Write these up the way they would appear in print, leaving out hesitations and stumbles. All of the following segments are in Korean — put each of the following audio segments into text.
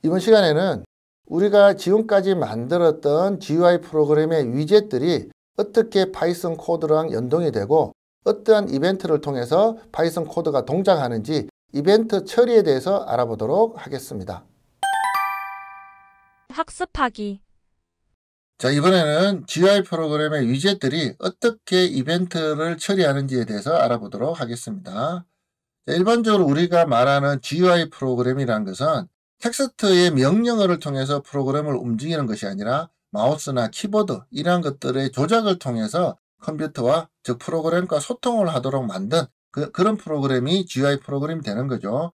이번 시간에는 우리가 지금까지 만들었던 GUI 프로그램의 위젯들이 어떻게 파이썬 코드랑 연동이 되고 어떠한 이벤트를 통해서 파이썬 코드가 동작하는지 이벤트 처리에 대해서 알아보도록 하겠습니다. 학습하기. 자, 이번에는 GUI 프로그램의 위젯들이 어떻게 이벤트를 처리하는지에 대해서 알아보도록 하겠습니다. 자, 일반적으로 우리가 말하는 GUI 프로그램이라는 것은 텍스트의 명령어를 통해서 프로그램을 움직이는 것이 아니라 마우스나 키보드 이러한 것들의 조작을 통해서 컴퓨터와 즉 프로그램과 소통을 하도록 만든 그런 프로그램이 GUI 프로그램이 되는 거죠.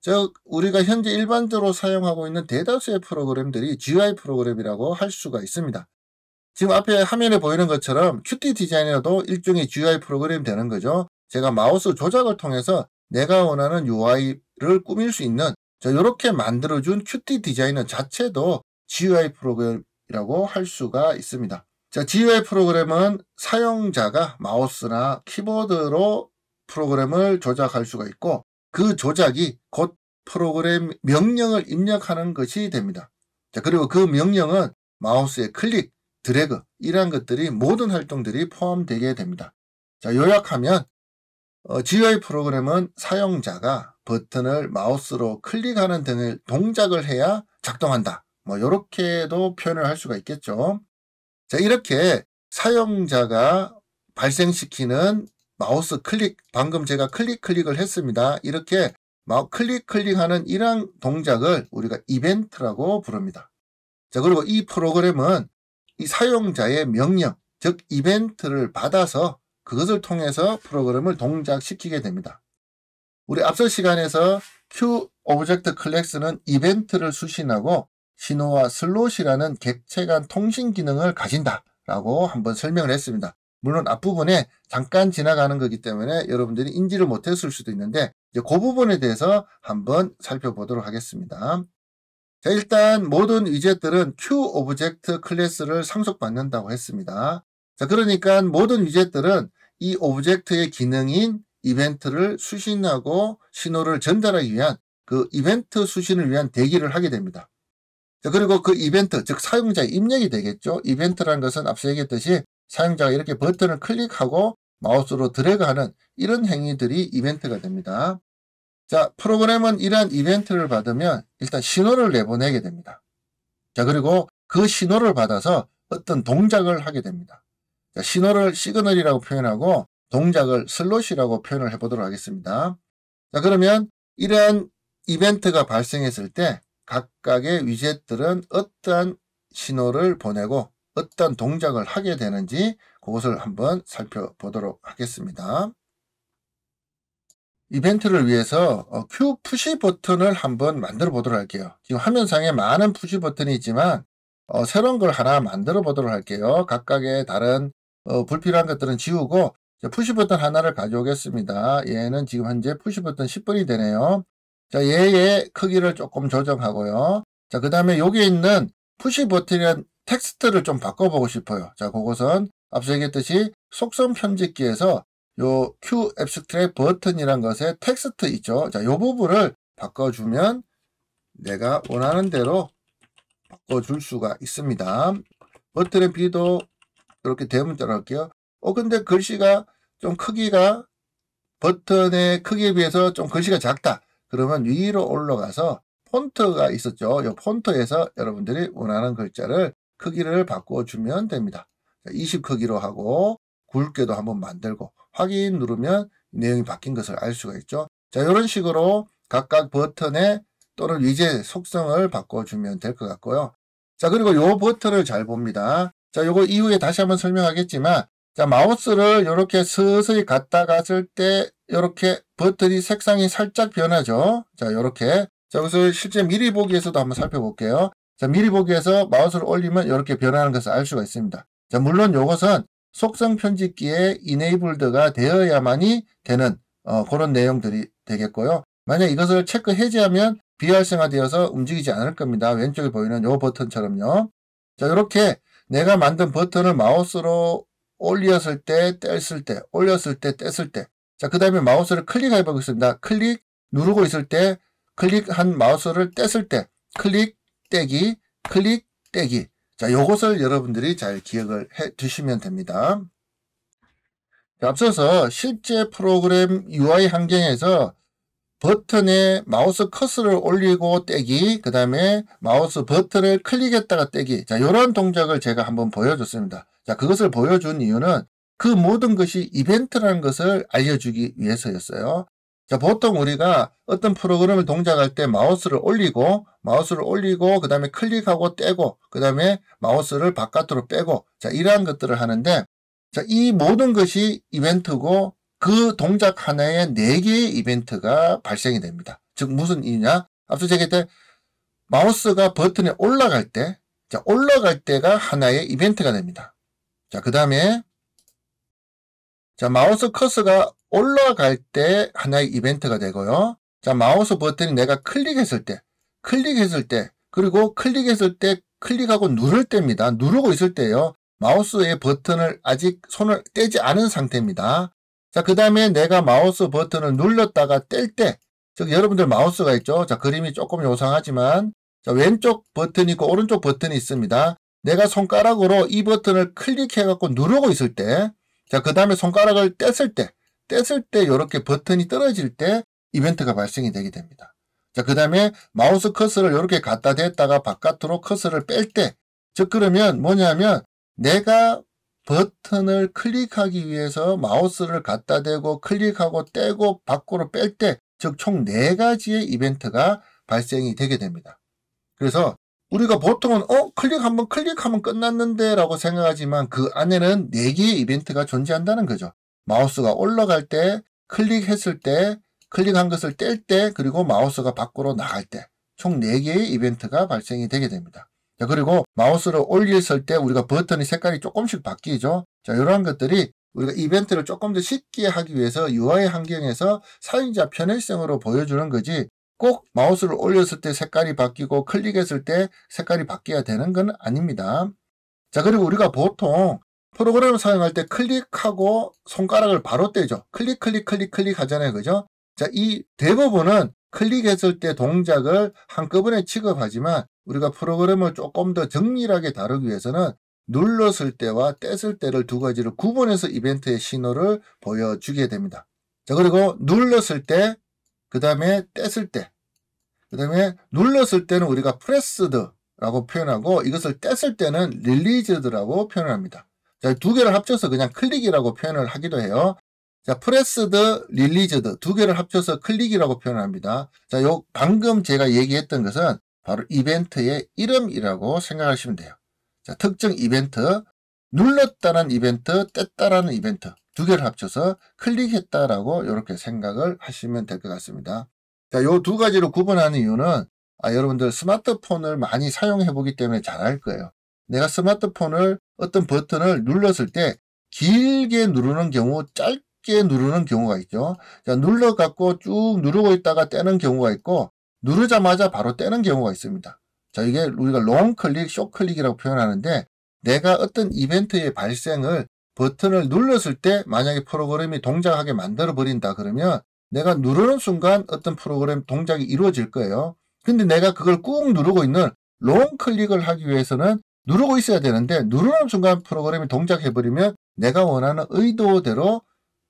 즉 우리가 현재 일반적으로 사용하고 있는 대다수의 프로그램들이 GUI 프로그램이라고 할 수가 있습니다. 지금 앞에 화면에 보이는 것처럼 Qt 디자이너도 일종의 GUI 프로그램이 되는 거죠. 제가 마우스 조작을 통해서 내가 원하는 UI를 꾸밀 수 있는 이렇게 만들어준 Qt 디자이너 자체도 GUI 프로그램이라고 할 수가 있습니다. 자, GUI 프로그램은 사용자가 마우스나 키보드로 프로그램을 조작할 수가 있고 그 조작이 곧 프로그램 명령을 입력하는 것이 됩니다. 자, 그리고 그 명령은 마우스의 클릭, 드래그 이러한 것들이 모든 활동들이 포함되게 됩니다. 자, 요약하면 GUI 프로그램은 사용자가 버튼을 마우스로 클릭하는 등의 동작을 해야 작동한다. 이렇게도 표현을 할 수가 있겠죠. 자, 이렇게 사용자가 발생시키는 마우스 클릭, 방금 제가 클릭을 했습니다. 이렇게 클릭하는 이러한 동작을 우리가 이벤트라고 부릅니다. 자, 그리고 이 프로그램은 이 사용자의 명령, 즉 이벤트를 받아서 그것을 통해서 프로그램을 동작시키게 됩니다. 우리 앞서 시간에서 QObjectClass는 이벤트를 수신하고 신호와 슬롯이라는 객체 간 통신 기능을 가진다라고 한번 설명을 했습니다. 물론 앞부분에 잠깐 지나가는 거기 때문에 여러분들이 인지를 못했을 수도 있는데 이제 그 부분에 대해서 한번 살펴보도록 하겠습니다. 자, 일단 모든 위젯들은 QObjectClass를 상속받는다고 했습니다. 자, 그러니까 모든 위젯들은 이 오브젝트의 기능인 이벤트를 수신하고 신호를 전달하기 위한 그 이벤트 수신을 위한 대기를 하게 됩니다. 자, 그리고 그 이벤트, 즉 사용자의 입력이 되겠죠. 이벤트라는 것은 앞서 얘기했듯이 사용자가 이렇게 버튼을 클릭하고 마우스로 드래그하는 이런 행위들이 이벤트가 됩니다. 자, 프로그램은 이러한 이벤트를 받으면 일단 신호를 내보내게 됩니다. 자, 그리고 그 신호를 받아서 어떤 동작을 하게 됩니다. 자, 신호를 시그널이라고 표현하고 동작을 슬롯이라고 표현을 해보도록 하겠습니다. 자, 그러면 이러한 이벤트가 발생했을 때 각각의 위젯들은 어떠한 신호를 보내고 어떤 동작을 하게 되는지 그것을 한번 살펴보도록 하겠습니다. 이벤트를 위해서 Q 푸시 버튼을 한번 만들어 보도록 할게요. 지금 화면상에 많은 푸시 버튼이 있지만 새로운 걸 하나 만들어 보도록 할게요. 각각의 다른 불필요한 것들은 지우고 푸시 버튼 하나를 가져오겠습니다. 얘는 지금 현재 푸시 버튼 10번이 되네요. 자, 얘의 크기를 조금 조정하고요. 자, 그 다음에 여기에 있는 푸시 버튼이란 텍스트를 좀 바꿔보고 싶어요. 자, 그것은 앞서 얘기했듯이 속성 편집기에서 요 Q abstract 버튼이란 것에 텍스트 있죠. 자, 요 부분을 바꿔주면 내가 원하는 대로 바꿔줄 수가 있습니다. 버튼의 B도 이렇게 대문자로 할게요. 근데 글씨가 좀 크기가 버튼의 크기에 비해서 좀 글씨가 작다. 그러면 위로 올라가서 폰트가 있었죠. 이 폰트에서 여러분들이 원하는 글자를 크기를 바꿔주면 됩니다. 20 크기로 하고 굵게도 한번 만들고 확인 누르면 내용이 바뀐 것을 알 수가 있죠. 자, 이런 식으로 각각 버튼의 또는 위젯 속성을 바꿔주면 될 것 같고요. 자, 그리고 이 버튼을 잘 봅니다. 자, 요거 이후에 다시 한번 설명하겠지만, 자, 마우스를 이렇게 서서히 갔다 갔을 때, 이렇게 버튼이 색상이 살짝 변하죠. 자, 요렇게. 자, 그래서 실제 미리 보기에서도 한번 살펴볼게요. 자, 미리 보기에서 마우스를 올리면 이렇게 변하는 것을 알 수가 있습니다. 자, 물론 요것은 속성 편집기에 enabled가 되어야만이 되는, 그런 내용들이 되겠고요. 만약 이것을 체크 해제하면 비활성화되어서 움직이지 않을 겁니다. 왼쪽에 보이는 요 버튼처럼요. 자, 이렇게 내가 만든 버튼을 마우스로 올렸을 때, 뗐을 때, 올렸을 때, 뗐을 때. 자, 그 다음에 마우스를 클릭해 보겠습니다. 클릭 누르고 있을 때, 클릭한 마우스를 뗐을 때, 클릭 떼기, 클릭 떼기. 자, 요것을 여러분들이 잘 기억을 해 두시면 됩니다. 앞서서 실제 프로그램 UI 환경에서 버튼에 마우스 커서를 올리고 떼기, 그 다음에 마우스 버튼을 클릭했다가 떼기. 자, 이런 동작을 제가 한번 보여줬습니다. 자, 그것을 보여준 이유는 그 모든 것이 이벤트라는 것을 알려주기 위해서였어요. 자, 보통 우리가 어떤 프로그램을 동작할 때 마우스를 올리고, 그 다음에 클릭하고 떼고, 그 다음에 마우스를 바깥으로 빼고, 자, 이러한 것들을 하는데, 자, 이 모든 것이 이벤트고, 그 동작 하나에 4개의 이벤트가 발생이 됩니다. 즉 무슨 이유냐? 앞서 얘기했던 마우스가 버튼에 올라갈 때, 자, 올라갈 때가 하나의 이벤트가 됩니다. 자, 그 다음에 자, 마우스 커서가 올라갈 때 하나의 이벤트가 되고요. 자, 마우스 버튼이 내가 클릭했을 때, 그리고 클릭했을 때 클릭하고 누를 때입니다. 누르고 있을 때요. 마우스의 버튼을 아직 손을 떼지 않은 상태입니다. 자, 그 다음에 내가 마우스 버튼을 눌렀다가 뗄 때, 즉 여러분들 마우스가 있죠. 자, 그림이 조금 요상하지만, 자, 왼쪽 버튼이 있고 오른쪽 버튼이 있습니다. 내가 손가락으로 이 버튼을 클릭해갖고 누르고 있을 때, 자, 그 다음에 손가락을 뗐을 때 이렇게 버튼이 떨어질 때 이벤트가 발생이 되게 됩니다. 자, 그 다음에 마우스 커서를 이렇게 갖다 댔다가 바깥으로 커서를 뺄 때, 즉 그러면 뭐냐면 내가 버튼을 클릭하기 위해서 마우스를 갖다 대고 클릭하고 떼고 밖으로 뺄 때, 즉 총 4가지의 이벤트가 발생이 되게 됩니다. 그래서 우리가 보통은 한번 클릭하면 끝났는데 라고 생각하지만 그 안에는 4개의 이벤트가 존재한다는 거죠. 마우스가 올라갈 때, 클릭했을 때, 클릭한 것을 뗄 때, 그리고 마우스가 밖으로 나갈 때 총 4개의 이벤트가 발생이 되게 됩니다. 자, 그리고 마우스를 올렸을 때 우리가 버튼의 색깔이 조금씩 바뀌죠. 자, 이러한 것들이 우리가 이벤트를 조금 더 쉽게 하기 위해서 UI 환경에서 사용자 편의성으로 보여주는 거지 꼭 마우스를 올렸을 때 색깔이 바뀌고 클릭했을 때 색깔이 바뀌어야 되는 건 아닙니다. 자, 그리고 우리가 보통 프로그램을 사용할 때 클릭하고 손가락을 바로 떼죠. 클릭 하잖아요. 그죠? 자, 이 대부분은 클릭했을 때 동작을 한꺼번에 취급하지만 우리가 프로그램을 조금 더 정밀하게 다루기 위해서는 눌렀을 때와 뗐을 때를 2가지를 구분해서 이벤트의 신호를 보여주게 됩니다. 자, 그리고 눌렀을 때, 그 다음에 뗐을 때, 그 다음에 눌렀을 때는 우리가 프레스드라고 표현하고 이것을 뗐을 때는 릴리즈드라고 표현합니다. 자, 2개를 합쳐서 그냥 클릭이라고 표현을 하기도 해요. 자, 프레스드, 릴리즈드 2개를 합쳐서 클릭이라고 표현합니다. 자, 방금 제가 얘기했던 것은 바로 이벤트의 이름이라고 생각하시면 돼요. 자, 특정 이벤트, 눌렀다는 이벤트, 뗐다라는 이벤트 2개를 합쳐서 클릭했다라고 이렇게 생각을 하시면 될 것 같습니다. 자, 요 2가지로 구분하는 이유는 여러분들 스마트폰을 많이 사용해 보기 때문에 잘 알 거예요. 내가 스마트폰을 어떤 버튼을 눌렀을 때 길게 누르는 경우, 짧게 누르는 경우가 있죠. 자, 눌러갖고 쭉 누르고 있다가 떼는 경우가 있고 누르자마자 바로 떼는 경우가 있습니다. 자, 이게 우리가 롱 클릭, 숏 클릭이라고 표현하는데 내가 어떤 이벤트의 발생을 버튼을 눌렀을 때 만약에 프로그램이 동작하게 만들어 버린다 그러면 내가 누르는 순간 어떤 프로그램 동작이 이루어질 거예요. 근데 내가 그걸 꾹 누르고 있는 롱 클릭을 하기 위해서는 누르고 있어야 되는데 누르는 순간 프로그램이 동작해버리면 내가 원하는 의도대로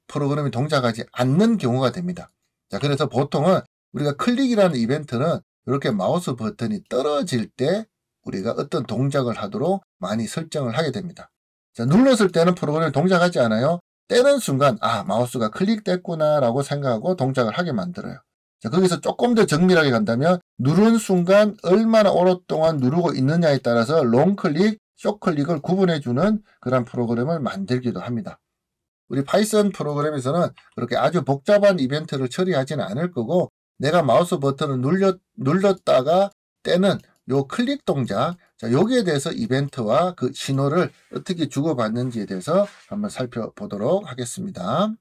프로그램이 동작하지 않는 경우가 됩니다. 자, 그래서 보통은 우리가 클릭이라는 이벤트는 이렇게 마우스 버튼이 떨어질 때 우리가 어떤 동작을 하도록 많이 설정을 하게 됩니다. 자, 눌렀을 때는 프로그램이 동작하지 않아요. 떼는 순간 마우스가 클릭됐구나 라고 생각하고 동작을 하게 만들어요. 자, 거기서 조금 더 정밀하게 간다면 누른 순간 얼마나 오랫동안 누르고 있느냐에 따라서 롱 클릭, 숏 클릭을 구분해주는 그런 프로그램을 만들기도 합니다. 우리 파이썬 프로그램에서는 그렇게 아주 복잡한 이벤트를 처리하지는 않을 거고 내가 마우스 버튼을 눌렀다가 떼는 요 클릭 동작, 자, 여기에 대해서 이벤트와 그 신호를 어떻게 주고받는지에 대해서 한번 살펴보도록 하겠습니다.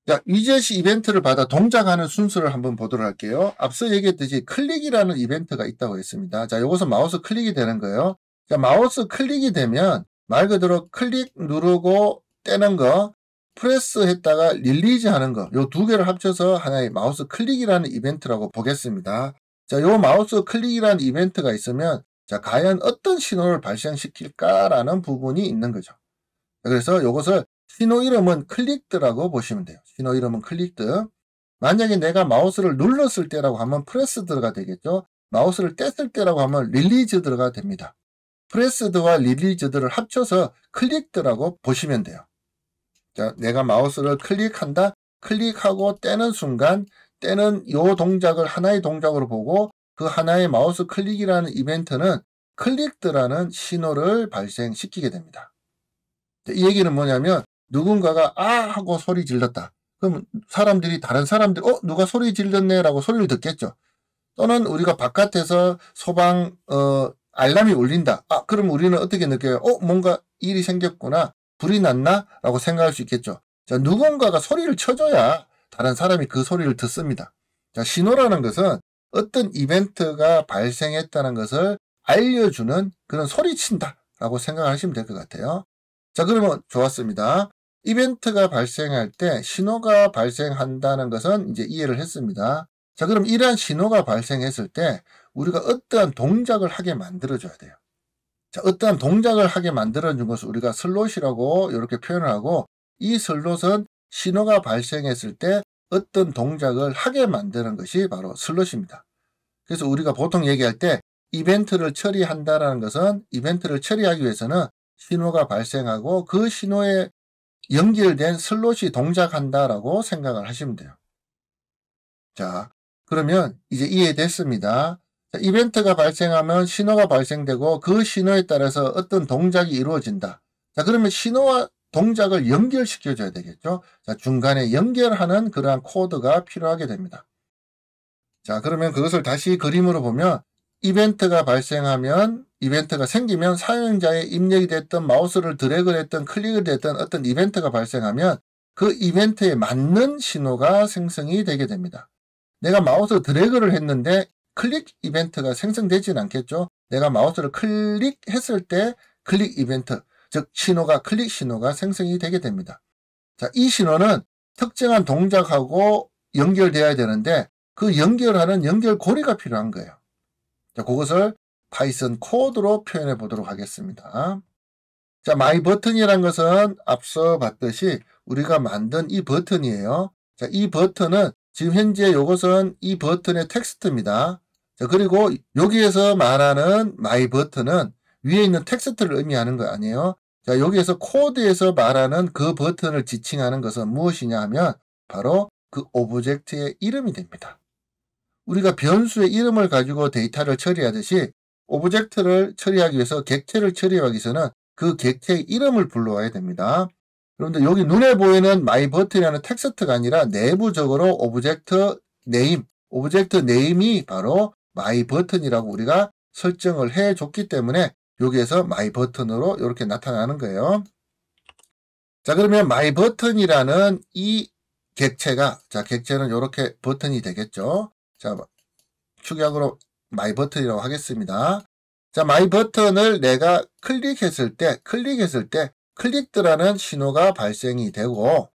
자, 위젯이 이벤트를 받아 동작하는 순서를 한번 보도록 할게요. 앞서 얘기했듯이 클릭이라는 이벤트가 있다고 했습니다. 자, 이것은 마우스 클릭이 되는 거예요. 자, 마우스 클릭이 되면 말 그대로 클릭 누르고 떼는 거, 프레스 했다가 릴리즈 하는 거, 요 2개를 합쳐서 하나의 마우스 클릭이라는 이벤트라고 보겠습니다. 자, 요 마우스 클릭이라는 이벤트가 있으면 자, 과연 어떤 신호를 발생시킬까라는 부분이 있는 거죠. 그래서 요것을 신호 이름은 클릭드라고 보시면 돼요. 신호 이름은 클릭드. 만약에 내가 마우스를 눌렀을 때라고 하면 프레스드가 되겠죠. 마우스를 뗐을 때라고 하면 릴리즈드가 됩니다. 프레스드와 릴리즈드를 합쳐서 클릭드라고 보시면 돼요. 자, 내가 마우스를 클릭한다. 클릭하고 떼는 순간 떼는 요 동작을 하나의 동작으로 보고 그 하나의 마우스 클릭이라는 이벤트는 클릭드라는 신호를 발생시키게 됩니다. 이 얘기는 뭐냐면 누군가가 아 하고 소리 질렀다. 그럼 사람들이 다른 사람들이 누가 소리 질렀네 라고 소리를 듣겠죠. 또는 우리가 바깥에서 소방 알람이 울린다. 그럼 우리는 어떻게 느껴요? 뭔가 일이 생겼구나. 불이 났나? 라고 생각할 수 있겠죠. 자, 누군가가 소리를 쳐줘야 다른 사람이 그 소리를 듣습니다. 자, 신호라는 것은 어떤 이벤트가 발생했다는 것을 알려주는 그런 소리친다 라고 생각하시면 될 것 같아요. 자, 그러면 좋았습니다. 이벤트가 발생할 때 신호가 발생한다는 것은 이제 이해를 했습니다. 자, 그럼 이러한 신호가 발생했을 때 우리가 어떠한 동작을 하게 만들어줘야 돼요. 자, 어떠한 동작을 하게 만들어준 것을 우리가 슬롯이라고 이렇게 표현을 하고 이 슬롯은 신호가 발생했을 때 어떤 동작을 하게 만드는 것이 바로 슬롯입니다. 그래서 우리가 보통 얘기할 때 이벤트를 처리한다는 것은 이벤트를 처리하기 위해서는 신호가 발생하고 그 신호에 연결된 슬롯이 동작한다라고 생각을 하시면 돼요. 자, 그러면 이제 이해됐습니다. 자, 이벤트가 발생하면 신호가 발생되고 그 신호에 따라서 어떤 동작이 이루어진다. 자, 그러면 신호와 동작을 연결시켜줘야 되겠죠. 자, 중간에 연결하는 그러한 코드가 필요하게 됩니다. 자, 그러면 그것을 다시 그림으로 보면 이벤트가 발생하면 이벤트가 생기면 사용자의 입력이 됐던 마우스를 드래그를 했던 클릭을 했던 어떤 이벤트가 발생하면 그 이벤트에 맞는 신호가 생성이 되게 됩니다. 내가 마우스 드래그를 했는데 클릭 이벤트가 생성되지는 않겠죠. 내가 마우스를 클릭했을 때 클릭 이벤트, 즉 신호가 클릭 신호가 생성이 되게 됩니다. 자, 이 신호는 특정한 동작하고 연결되어야 되는데 그 연결하는 연결고리가 필요한 거예요. 자, 그것을 파이썬 코드로 표현해 보도록 하겠습니다. 자, 마이 버튼이라는 것은 앞서 봤듯이 우리가 만든 이 버튼이에요. 자, 이 버튼은 지금 현재 이것은 이 버튼의 텍스트입니다. 자, 그리고 여기에서 말하는 마이 버튼은 위에 있는 텍스트를 의미하는 거 아니에요. 자, 여기에서 코드에서 말하는 그 버튼을 지칭하는 것은 무엇이냐 하면 바로 그 오브젝트의 이름이 됩니다. 우리가 변수의 이름을 가지고 데이터를 처리하듯이 오브젝트를 처리하기 위해서 객체를 처리하기 위해서는 그 객체의 이름을 불러와야 됩니다. 그런데 여기 눈에 보이는 마이 버튼이라는 텍스트가 아니라 내부적으로 오브젝트 네임이 바로 마이 버튼이라고 우리가 설정을 해줬기 때문에 여기에서 마이 버튼으로 이렇게 나타나는 거예요. 자, 그러면 마이 버튼이라는 이 객체가, 자, 객체는 이렇게 버튼이 되겠죠. 자, 축약으로 마이 버튼이라고 하겠습니다. 자, 마이 버튼을 내가 클릭했을 때 클릭드라는 신호가 발생이 되고,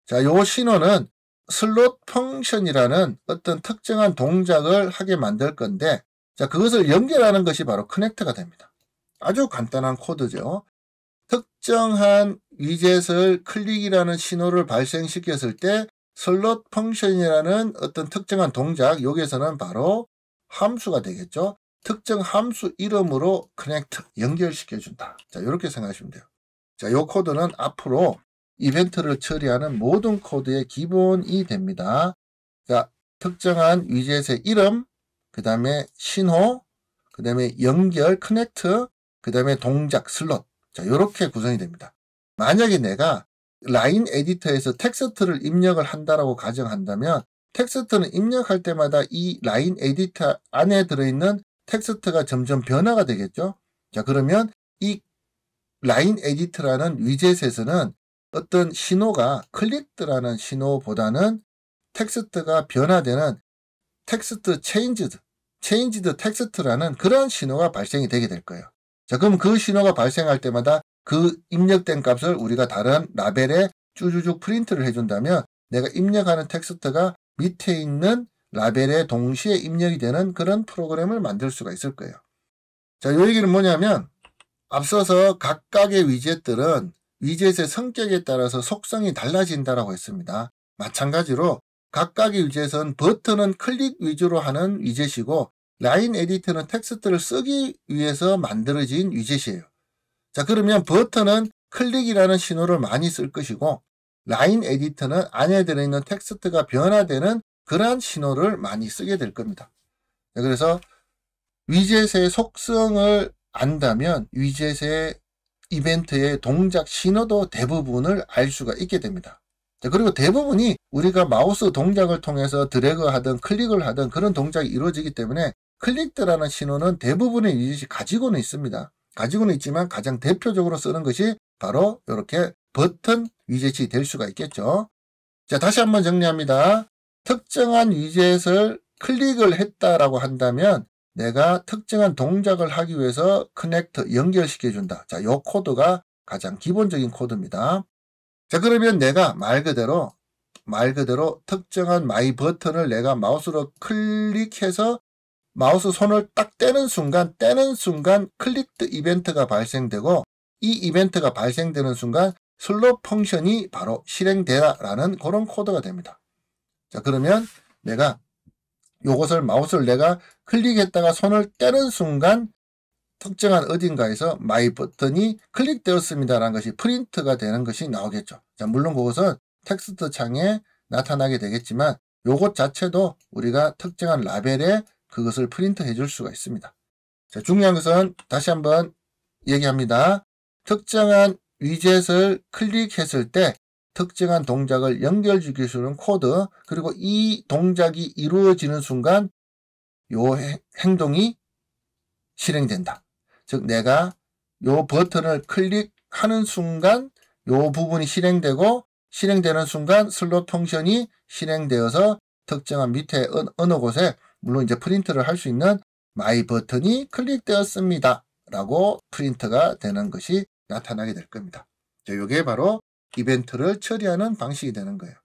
자, 요 신호는 슬롯 펑션이라는 어떤 특정한 동작을 하게 만들 건데, 자, 그것을 연결하는 것이 바로 커넥트가 됩니다. 아주 간단한 코드죠. 특정한 위젯을 클릭이라는 신호를 발생시켰을 때 슬롯 펑션이라는 어떤 특정한 동작, 여기에서는 바로 함수가 되겠죠. 특정 함수 이름으로 커넥트, 연결시켜준다. 자, 이렇게 생각하시면 돼요. 자, 이 코드는 앞으로 이벤트를 처리하는 모든 코드의 기본이 됩니다. 자, 특정한 위젯의 이름, 그 다음에 신호, 그 다음에 연결, 커넥트, 그 다음에 동작, 슬롯. 자, 이렇게 구성이 됩니다. 만약에 내가 라인 에디터에서 텍스트를 입력을 한다라고 가정한다면 텍스트는 입력할 때마다 이 라인 에디터 안에 들어있는 텍스트가 점점 변화가 되겠죠. 자, 그러면 이 라인 에디터라는 위젯에서는 어떤 신호가 클릭드라는 신호보다는 텍스트가 변화되는 텍스트 체인지드 텍스트라는 그런 신호가 발생이 되게 될 거예요. 자, 그럼 그 신호가 발생할 때마다 그 입력된 값을 우리가 다른 라벨에 쭈쭈쭈 프린트를 해준다면 내가 입력하는 텍스트가 밑에 있는 라벨에 동시에 입력이 되는 그런 프로그램을 만들 수가 있을 거예요. 자, 이 얘기는 뭐냐면 앞서서 각각의 위젯들은 위젯의 성격에 따라서 속성이 달라진다라고 했습니다. 마찬가지로 각각의 위젯은 버튼은 클릭 위주로 하는 위젯이고 라인 에디터는 텍스트를 쓰기 위해서 만들어진 위젯이에요. 자, 그러면 버튼은 클릭이라는 신호를 많이 쓸 것이고 라인 에디터는 안에 들어있는 텍스트가 변화되는 그러한 신호를 많이 쓰게 될 겁니다. 자, 그래서 위젯의 속성을 안다면 위젯의 이벤트의 동작 신호도 대부분을 알 수가 있게 됩니다. 자, 그리고 대부분이 우리가 마우스 동작을 통해서 드래그 하든 클릭을 하든 그런 동작이 이루어지기 때문에 클릭드라는 신호는 대부분의 위젯이 가지고는 있습니다. 가지고는 있지만 가장 대표적으로 쓰는 것이 바로 이렇게 버튼 위젯이 될 수가 있겠죠. 자, 다시 한번 정리합니다. 특정한 위젯을 클릭을 했다라고 한다면 내가 특정한 동작을 하기 위해서 커넥트, 연결시켜준다. 자, 요 코드가 가장 기본적인 코드입니다. 자, 그러면 내가 말 그대로 특정한 마이 버튼을 내가 마우스로 클릭해서 마우스 손을 딱 떼는 순간 클릭드 이벤트가 발생되고 이 이벤트가 발생되는 순간 슬롯 펑션이 바로 실행되라라는 그런 코드가 됩니다. 자, 그러면 내가 요것을 마우스를 내가 클릭했다가 손을 떼는 순간 특정한 어딘가에서 마이 버튼이 클릭되었습니다라는 것이 프린트가 되는 것이 나오겠죠. 자, 물론 그것은 텍스트 창에 나타나게 되겠지만 요것 자체도 우리가 특정한 라벨에 그것을 프린트해 줄 수가 있습니다. 자, 중요한 것은 다시 한번 얘기합니다. 특정한 위젯을 클릭했을 때 특정한 동작을 연결시켜주는 코드, 그리고 이 동작이 이루어지는 순간 요 행동이 실행된다. 즉 내가 요 버튼을 클릭하는 순간 요 부분이 실행되고 실행되는 순간 슬롯 펑션이 실행되어서 특정한 밑에 어느 곳에 물론 이제 프린트를 할 수 있는 마이 버튼이 클릭되었습니다 라고 프린트가 되는 것이 나타나게 될 겁니다. 자, 요게 바로 이벤트를 처리하는 방식이 되는 거예요.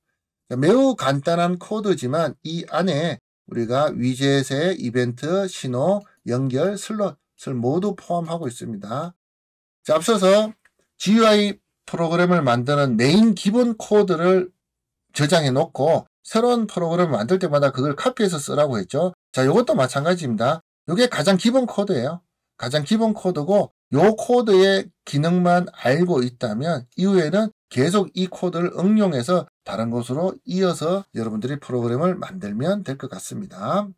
자, 매우 간단한 코드지만 이 안에 우리가 위젯의 이벤트, 신호, 연결, 슬롯을 모두 포함하고 있습니다. 자, 앞서서 GUI 프로그램을 만드는 메인 기본 코드를 저장해 놓고 새로운 프로그램을 만들 때마다 그걸 카피해서 쓰라고 했죠. 자, 이것도 마찬가지입니다. 이게 가장 기본 코드예요. 가장 기본 코드고 요 코드의 기능만 알고 있다면 이후에는 계속 이 코드를 응용해서 다른 곳으로 이어서 여러분들이 프로그램을 만들면 될 것 같습니다.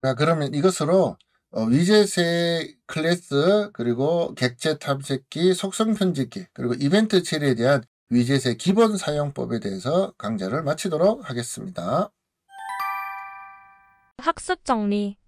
자, 그러면 이것으로 위젯의 클래스, 그리고 객체 탐색기, 속성 편집기, 그리고 이벤트 처리에 대한 위젯의 기본 사용법에 대해서 강좌를 마치도록 하겠습니다. 학습 정리